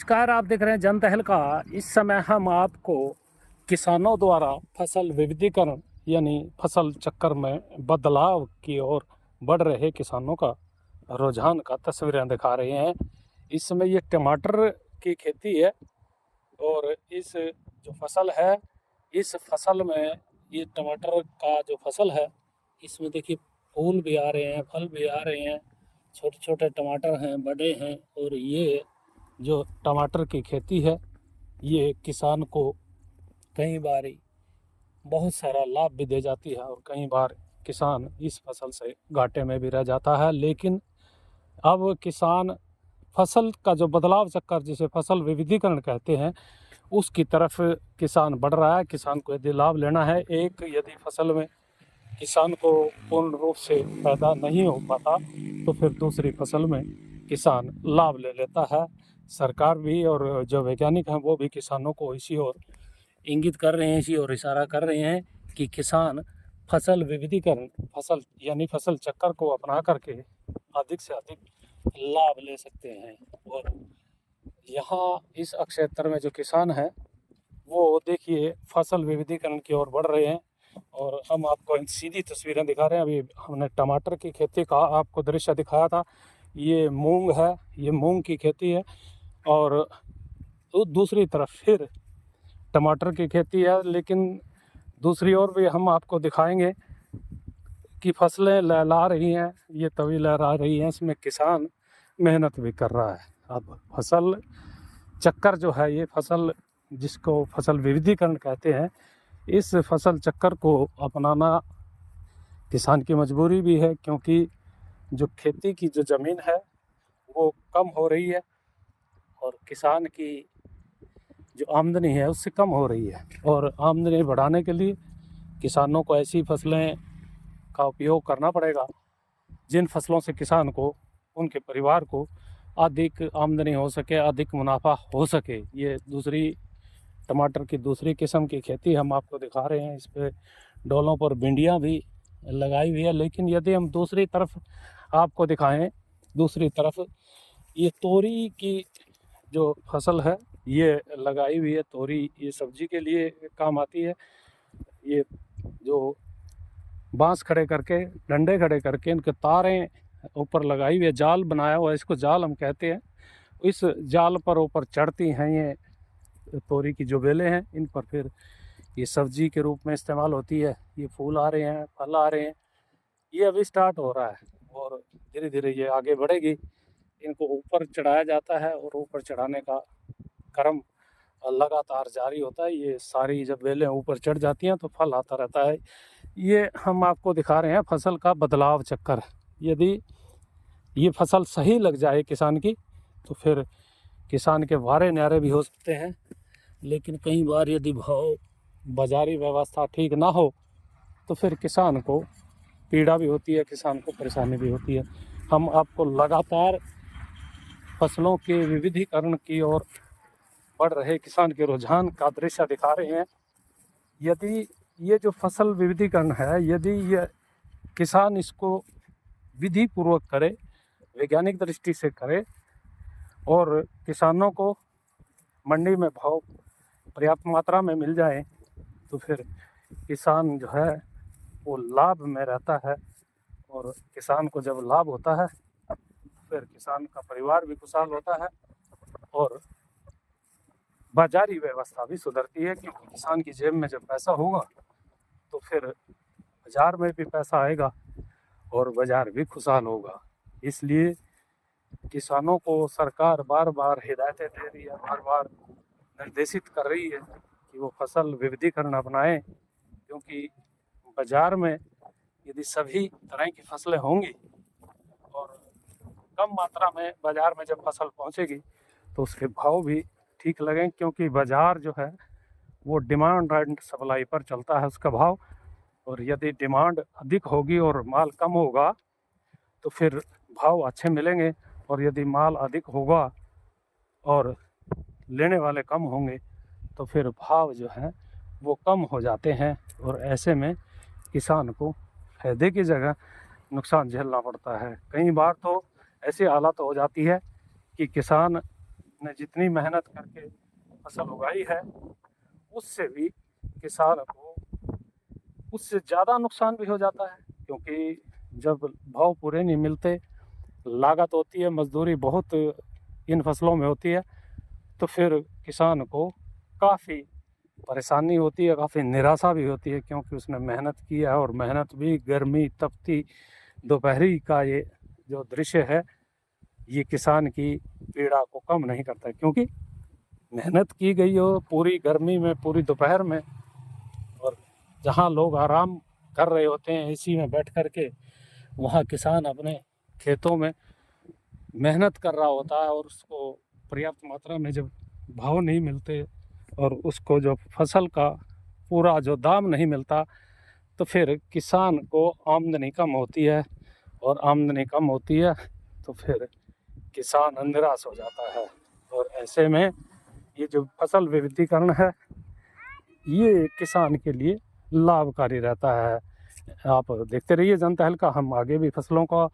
नमस्कार, आप देख रहे हैं जन तहलका। इस समय हम आपको किसानों द्वारा फसल विविधीकरण यानी फसल चक्कर में बदलाव की ओर बढ़ रहे किसानों का रुझान का तस्वीरें दिखा रहे हैं। इस समय ये टमाटर की खेती है और इस जो फसल है, इस फसल में ये टमाटर का जो फसल है, इसमें देखिए फूल भी आ रहे हैं, फल भी आ रहे हैं। छोटे छोटे टमाटर हैं, बड़े हैं। और ये जो टमाटर की खेती है, ये किसान को कई बार बहुत सारा लाभ भी दे जाती है और कई बार किसान इस फसल से घाटे में भी रह जाता है। लेकिन अब किसान फसल का जो बदलाव चक्कर, जिसे फसल विविधीकरण कहते हैं, उसकी तरफ किसान बढ़ रहा है। किसान को यदि लाभ लेना है, यदि फसल में किसान को पूर्ण रूप से पैदा नहीं हो पाता तो फिर दूसरी फसल में किसान लाभ ले लेता है। सरकार भी और जो वैज्ञानिक हैं वो भी किसानों को इसी ओर इंगित कर रहे हैं, इसी ओर इशारा कर रहे हैं कि किसान फसल विविधीकरण, फसल यानी फसल चक्कर को अपना करके अधिक से अधिक लाभ ले सकते हैं। और यहाँ इस क्षेत्र में जो किसान है वो देखिए फसल विविधीकरण की ओर बढ़ रहे हैं। और हम आपको इन सीधी तस्वीरें दिखा रहे हैं। अभी हमने टमाटर की खेती का आपको दृश्य दिखाया था। ये मूंग है, ये मूंग की खेती है। और दूसरी तरफ फिर टमाटर की खेती है। लेकिन दूसरी ओर भी हम आपको दिखाएंगे कि फसलें लहला रही हैं, ये तभी लहरा रही हैं, इसमें किसान मेहनत भी कर रहा है। अब फसल चक्कर जो है, ये फसल जिसको फसल विविधीकरण कहते हैं, इस फसल चक्कर को अपनाना किसान की मजबूरी भी है, क्योंकि जो खेती की जो ज़मीन है वो कम हो रही है और किसान की जो आमदनी है उससे कम हो रही है। और आमदनी बढ़ाने के लिए किसानों को ऐसी फसलें का उपयोग करना पड़ेगा जिन फसलों से किसान को, उनके परिवार को अधिक आमदनी हो सके, अधिक मुनाफा हो सके। ये दूसरी टमाटर की दूसरी किस्म की खेती हम आपको दिखा रहे हैं। इस पर डोलों पर भिंडियाँ भी लगाई हुई है। लेकिन यदि हम दूसरी तरफ आपको दिखाएं, दूसरी तरफ ये तोरी की जो फसल है ये लगाई हुई है। तोरी ये सब्जी के लिए काम आती है। ये जो बांस खड़े करके, डंडे खड़े करके, इनके तारें ऊपर लगाई हुई है, जाल बनाया हुआ है, इसको जाल हम कहते हैं। इस जाल पर ऊपर चढ़ती हैं ये तोरी की जो बेलें हैं, इन पर फिर ये सब्जी के रूप में इस्तेमाल होती है। ये फूल आ रहे हैं, फल आ रहे हैं। ये अभी स्टार्ट हो रहा है और धीरे धीरे ये आगे बढ़ेगी। इनको ऊपर चढ़ाया जाता है और ऊपर चढ़ाने का क्रम लगातार जारी होता है। ये सारी जब बेलें ऊपर चढ़ जाती हैं तो फल आता रहता है। ये हम आपको दिखा रहे हैं फसल का बदलाव चक्कर। यदि ये फसल सही लग जाए किसान की तो फिर किसान के वारे न्यारे भी हो सकते हैं। लेकिन कई बार यदि भाव, बाजारी व्यवस्था ठीक ना हो तो फिर किसान को पीड़ा भी होती है, किसान को परेशानी भी होती है। हम आपको लगातार फसलों के विविधीकरण की ओर बढ़ रहे किसान के रुझान का दृश्य दिखा रहे हैं। यदि ये जो फसल विविधीकरण है, यदि ये किसान इसको विधि पूर्वक करे, वैज्ञानिक दृष्टि से करे और किसानों को मंडी में भाव पर्याप्त मात्रा में मिल जाए तो फिर किसान जो है वो लाभ में रहता है। और किसान को जब लाभ होता है फिर किसान का परिवार भी खुशहाल होता है और बाजारी व्यवस्था भी सुधरती है, क्योंकि किसान की जेब में जब पैसा होगा तो फिर बाजार में भी पैसा आएगा और बाजार भी खुशहाल होगा। इसलिए किसानों को सरकार बार बार हिदायतें दे रही है, बार बार निर्देशित कर रही है कि वो फसल विविधीकरण अपनाएं, क्योंकि बाजार में यदि सभी तरह की फसलें होंगी और कम मात्रा में बाजार में जब फसल पहुंचेगी तो उसके भाव भी ठीक लगेंगे, क्योंकि बाजार जो है वो डिमांड एंड सप्लाई पर चलता है उसका भाव। और यदि डिमांड अधिक होगी और माल कम होगा तो फिर भाव अच्छे मिलेंगे, और यदि माल अधिक होगा और लेने वाले कम होंगे तो फिर भाव जो है वो कम हो जाते हैं। और ऐसे में किसान को फायदे की जगह नुकसान झेलना पड़ता है। कई बार तो ऐसी हालत हो जाती है कि किसान ने जितनी मेहनत करके फसल उगाई है उससे भी किसान को उससे ज़्यादा नुकसान भी हो जाता है, क्योंकि जब भाव पूरे नहीं मिलते, लागत होती है, मजदूरी बहुत इन फसलों में होती है, तो फिर किसान को काफ़ी परेशानी होती है, काफ़ी निराशा भी होती है, क्योंकि उसने मेहनत की है और मेहनत भी गर्मी तपती दोपहरी का ये जो दृश्य है ये किसान की पीड़ा को कम नहीं करता है, क्योंकि मेहनत की गई हो पूरी गर्मी में, पूरी दोपहर में, और जहाँ लोग आराम कर रहे होते हैं एसी में बैठ कर के, वहाँ किसान अपने खेतों में मेहनत कर रहा होता है और उसको पर्याप्त मात्रा में जब भाव नहीं मिलते और उसको जो फसल का पूरा जो दाम नहीं मिलता, तो फिर किसान को आमदनी कम होती है, और आमदनी कम होती है तो फिर किसान निराश हो जाता है। और ऐसे में ये जो फसल विविधीकरण है ये किसान के लिए लाभकारी रहता है। आप देखते रहिए जनता हल का, हम आगे भी फसलों का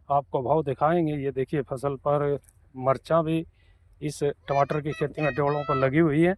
आपको भाव दिखाएंगे। ये देखिए फसल पर मिर्चा भी इस टमाटर की खेती में ड्योड़ों पर लगी हुई है,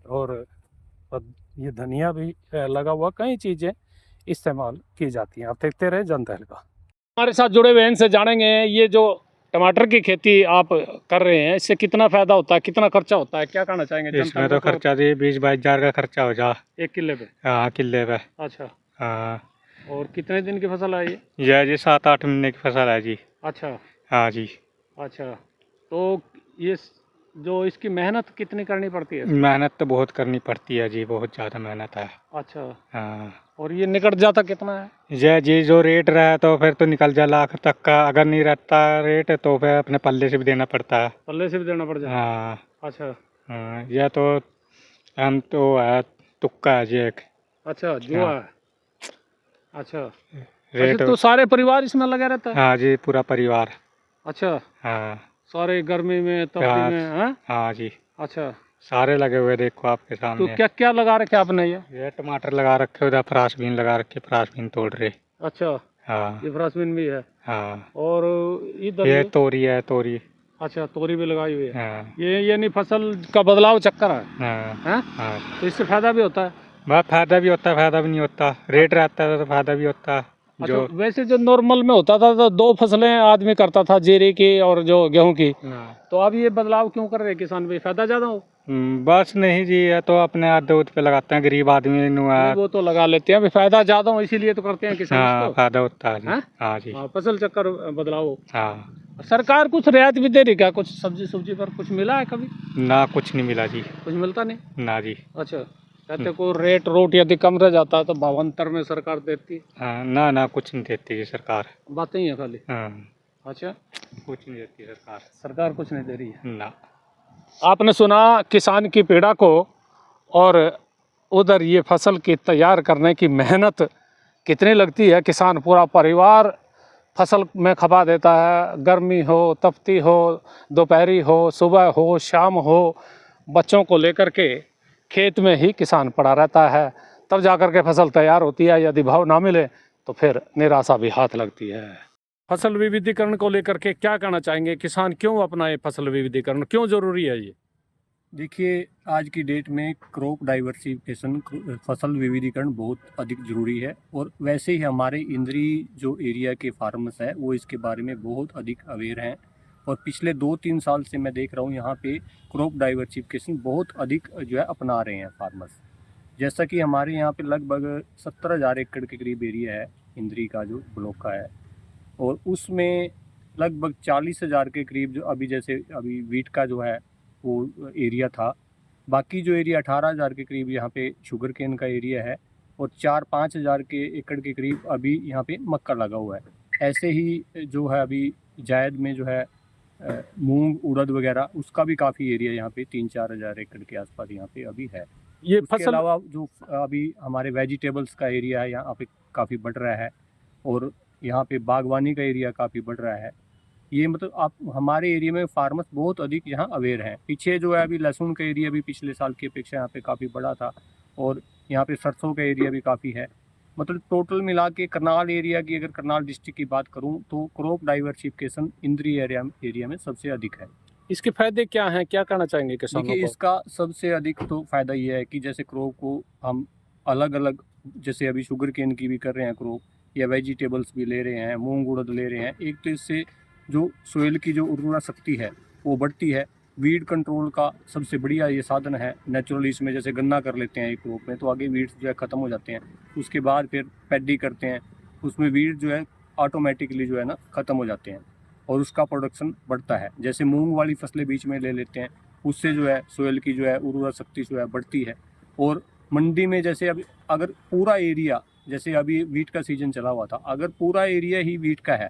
और ये धनिया भी लगा हुआ, कई चीज़ें इस्तेमाल की जाती हैं। आप देखते रहे जनता हल का। हमारे साथ जुड़े हुए हैं, इनसे जानेंगे ये जो टमाटर की खेती आप कर रहे हैं इससे कितना फायदा होता है, कितना खर्चा होता है, क्या कहना चाहेंगे? इसमें तो खर्चा जी 20-22 हज़ार का खर्चा हो जा 1 किले पे। हाँ, किले पे। अच्छा, हाँ, और कितने दिन की फसल है ये? यह जी 7-8 महीने की फसल है जी। अच्छा हाँ जी। अच्छा, तो ये जो इसकी मेहनत कितनी करनी पड़ती है? मेहनत तो बहुत करनी पड़ती है जी, बहुत ज़्यादा मेहनत है। अच्छा, हाँ, और ये निकट जाता कितना है? यह जी जो रेट रहा तो फिर तो निकल जा लाख तक का, अगर नहीं रहता रेट तो फिर अपने पल्ले से भी देना पड़ता है। पल्ले से भी देना पड़ जाता है? हाँ अच्छा हाँ, यह तो हम तो है तुक्का है जी एक। अच्छा, जो हाँ। है। अच्छा रेट अच्छा, तो सारे परिवार इसमें लगे रहता है? हाँ जी, पूरा परिवार। अच्छा, हाँ सारे गर्मी में तपती हाँ में, हाँ? हाँ जी, अच्छा, सारे लगे हुए देखो आपके तो सामने। क्या क्या लगा रखे आपने ये टमाटर लगा रखे, उधर फ्रांसबीन लगा रखे, फ्रांसबीन तोड़ रहे। अच्छा, हाँ ये फ्रांसबीन भी है, हाँ, और इधर ये तोरी है, तोरी। अच्छा, तोरी भी लगाई हुई है। हाँ ये नहीं फसल का बदलाव चक्कर है, हाँ हैं? हाँ, तो इससे फायदा भी होता है? बहुत फायदा भी होता है, फायदा भी नहीं होता। रेट रहता है तो फायदा भी होता है। अच्छा, जो वैसे जो नॉर्मल में होता था तो 2 फसलें आदमी करता था, जीरे की और जो गेहूं की, हाँ। तो अब ये बदलाव क्यों कर रहे हैं किसान भी, फायदा ज्यादा हो? बस नहीं जी, ये तो अपने हाथ दूध पे लगाते हैं, गरीब आदमी नु है। नहीं, वो तो लगा लेते हैं, अभी फायदा ज्यादा हो इसीलिए तो करते हैं किसान हाँ, इसको, फायदा होता है जी। हैं? हाँ जी। हाँ, फसल चक्कर बदलाव हो। हाँ, सरकार कुछ रियायत भी दे रही क्या, कुछ सब्जी सुब्जी पर कुछ मिला है कभी? ना कुछ नहीं मिला जी। कुछ मिलता नहीं? ना जी। अच्छा, कहते को रेट रोट यदि कम रह जाता है तो भावांतर में सरकार देती, हाँ, ना ना कुछ नहीं देती जी सरकार। बातें ही है खाली? हाँ, अच्छा, कुछ नहीं देती सरकार। सरकार कुछ नहीं दे रही है। ना। आपने सुना किसान की पीड़ा को, और उधर ये फसल की तैयार करने की मेहनत कितनी लगती है। किसान पूरा परिवार फसल में खपा देता है, गर्मी हो, तपती हो, दोपहरी हो, सुबह हो, शाम हो, बच्चों को लेकर के खेत में ही किसान पड़ा रहता है, तब जाकर के फसल तैयार होती है। यदि भाव ना मिले तो फिर निराशा भी हाथ लगती है। फसल विविधीकरण को लेकर के क्या कहना चाहेंगे, किसान क्यों अपनाए फसल विविधीकरण, क्यों जरूरी है ये? देखिए, आज की डेट में क्रॉप डाइवर्सिफिकेशन, फसल विविधीकरण बहुत अधिक ज़रूरी है। और वैसे ही हमारे इंद्री जो एरिया के फार्मर्स हैं वो इसके बारे में बहुत अधिक अवेयर हैं, और पिछले 2-3 साल से मैं देख रहा हूँ यहाँ पे क्रॉप डाइवर्सिफिकेशन बहुत अधिक जो है अपना रहे हैं फार्मर्स। जैसा कि हमारे यहाँ पे लगभग 17,000 एकड़ के करीब एरिया है इंद्री का, जो ब्लॉक का है, और उसमें लगभग 40,000 के करीब जो अभी वीट का जो है वो एरिया था। बाकी जो एरिया 18,000 के करीब यहाँ पे शुगर केन का एरिया है, और 4-5 हज़ार के एकड़ के करीब अभी यहाँ पे मक्का लगा हुआ है। ऐसे ही जो है अभी जायद में जो है मूंग, उड़द वगैरह, उसका भी काफ़ी एरिया यहाँ पे 3-4 हज़ार एकड़ के आसपास यहाँ पे अभी है। ये उसके फसल अलावा जो अभी हमारे वेजिटेबल्स का एरिया है यहाँ पे काफ़ी बढ़ रहा है, और यहाँ पे बागवानी का एरिया काफ़ी बढ़ रहा है। ये मतलब आप हमारे एरिया में फार्मर्स बहुत अधिक यहाँ अवेयर हैं। पीछे जो है अभी लहसुन का एरिया भी पिछले साल की अपेक्षा यहाँ पे काफ़ी बड़ा था, और यहाँ पे सरसों का एरिया भी काफ़ी है। मतलब टोटल मिला के करनाल एरिया की, अगर करनाल डिस्ट्रिक्ट की बात करूँ, तो क्रॉप डाइवर्सिफिकेशन इंद्री एरिया में सबसे अधिक है। इसके फायदे क्या हैं, क्या कहना चाहेंगे किसानों देखिए को? इसका सबसे अधिक तो फ़ायदा ये है कि जैसे क्रॉप को हम अलग अलग, जैसे अभी शुगर केन की भी कर रहे हैं क्रॉप, या वेजिटेबल्स भी ले रहे हैं, मूंग उड़द ले रहे हैं, एक तो इससे जो सोइल की जो उर्वरा शक्ति है वो बढ़ती है। वीड कंट्रोल का सबसे बढ़िया ये साधन है। नेचुरली इसमें जैसे गन्ना कर लेते हैं एक क्रॉप में, तो आगे वीड्स जो है ख़त्म हो जाते हैं। उसके बाद फिर पैडी करते हैं, उसमें वीड जो है ऑटोमेटिकली जो है ना ख़त्म हो जाते हैं और उसका प्रोडक्शन बढ़ता है। जैसे मूंग वाली फसलें बीच में ले लेते हैं, उससे जो है सोयल की जो है उर्वरा शक्ति जो है बढ़ती है। और मंडी में जैसे अभी अगर पूरा एरिया, जैसे अभी वीट का सीजन चला हुआ था, अगर पूरा एरिया ही वीट का है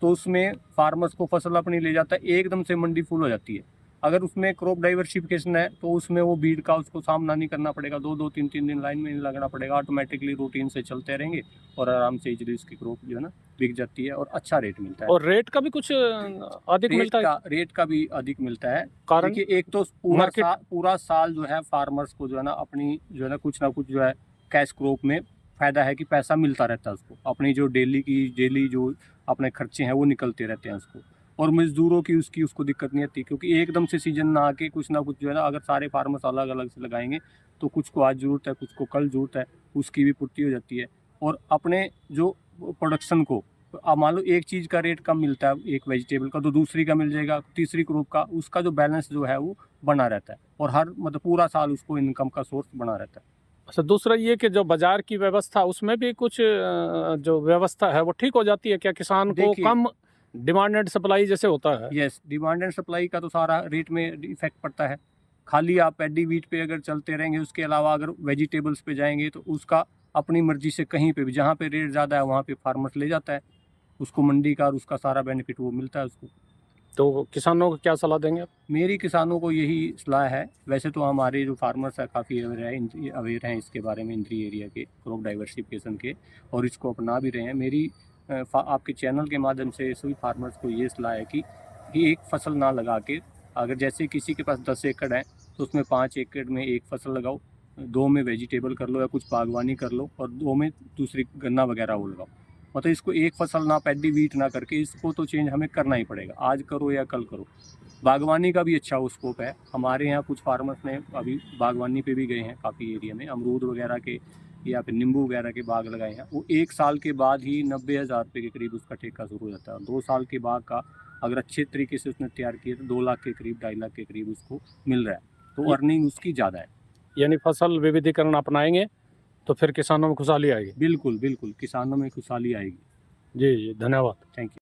तो उसमें फार्मर्स को फसल अपनी ले जाता है, एकदम से मंडी फुल हो जाती है। अगर उसमें क्रॉप डाइवर्सिफिकेशन है तो उसमें वो भीड़ का उसको सामना नहीं करना पड़ेगा, 2-2 3-3 दिन लाइन में नहीं लगना पड़ेगा, ऑटोमेटिकली रूटीन से चलते रहेंगे और आराम से इजली उसकी क्रॉप जो है ना बिक जाती है और अच्छा रेट मिलता है। और रेट का भी कुछ अधिक मिलता है? रेट का भी अधिक मिलता है। कारण? देखिए एक तो पूरा साल जो है फार्मर्स को जो है ना अपनी जो है ना कुछ जो है कैश क्रॉप में फायदा है कि पैसा मिलता रहता है उसको, अपनी जो डेली जो अपने खर्चे हैं वो निकलते रहते हैं उसको। और मजदूरों की उसको दिक्कत नहीं आती, क्योंकि एकदम से सीजन ना आके कुछ ना कुछ जो है ना, अगर सारे फार्मर्स अलग अलग से लगाएंगे तो कुछ को आज ज़रूरत है, कुछ को कल ज़रूरत है, उसकी भी पूर्ति हो जाती है। और अपने जो प्रोडक्शन को, अब मान लो एक चीज़ का रेट कम मिलता है एक वेजिटेबल का, तो दूसरी का मिल जाएगा, तीसरी क्रॉप का, उसका जो बैलेंस जो है वो बना रहता है और हर मतलब पूरा साल उसको इनकम का सोर्स बना रहता है। अच्छा, दूसरा ये कि जो बाजार की व्यवस्था, उसमें भी कुछ जो व्यवस्था है वो ठीक हो जाती है क्या? किसान को देखिए- कम डिमांड एंड सप्लाई जैसे होता है। यस, डिमांड एंड सप्लाई का तो सारा रेट में इफेक्ट पड़ता है। खाली आप पैडी वीट पे अगर चलते रहेंगे, उसके अलावा अगर वेजिटेबल्स पे जाएंगे तो उसका अपनी मर्जी से कहीं पे भी, जहाँ पे रेट ज़्यादा है वहाँ पे फार्मर्स ले जाता है, उसको मंडी का और उसका सारा बेनिफिट वो मिलता है उसको। तो किसानों को क्या सलाह देंगे आप? मेरी किसानों को यही सलाह है, वैसे तो हमारे जो फार्मर्स है काफ़ी अवेयर हैं इसके बारे में, इंद्री एरिया के क्रॉप डाइवर्सिफिकेशन के, और इसको अपना भी रहे हैं। मेरी आपके चैनल के माध्यम से सभी फार्मर्स को ये सलाह है कि एक फसल ना लगा के, अगर जैसे किसी के पास 10 एकड़ है तो उसमें 5 एकड़ में एक फसल लगाओ, 2 में वेजिटेबल कर लो या कुछ बागवानी कर लो, और 2 में दूसरी गन्ना वगैरह वो लगाओ। मतलब इसको एक फसल ना पैडी वीट ना करके इसको तो चेंज हमें करना ही पड़ेगा, आज करो या कल करो। बागवानी का भी अच्छा स्कोप है। हमारे यहाँ कुछ फार्मर्स ने अभी बागवानी पे भी गए हैं, काफ़ी एरिया में अमरूद वगैरह के या फिर नींबू वगैरह के बाग लगाए हैं। वो 1 साल के बाद ही 90,000 रुपये के करीब उसका ठेका शुरू हो जाता है। 2 साल के बाग का अगर अच्छे तरीके से उसने तैयार किया तो 2 लाख के करीब, 2.5 लाख के करीब उसको मिल रहा है, तो अर्निंग उसकी ज़्यादा है। यानी फसल विविधीकरण अपनाएंगे तो फिर किसानों में खुशहाली आएगी। बिल्कुल बिल्कुल, किसानों में खुशहाली आएगी। जी जी, धन्यवाद। Thank you.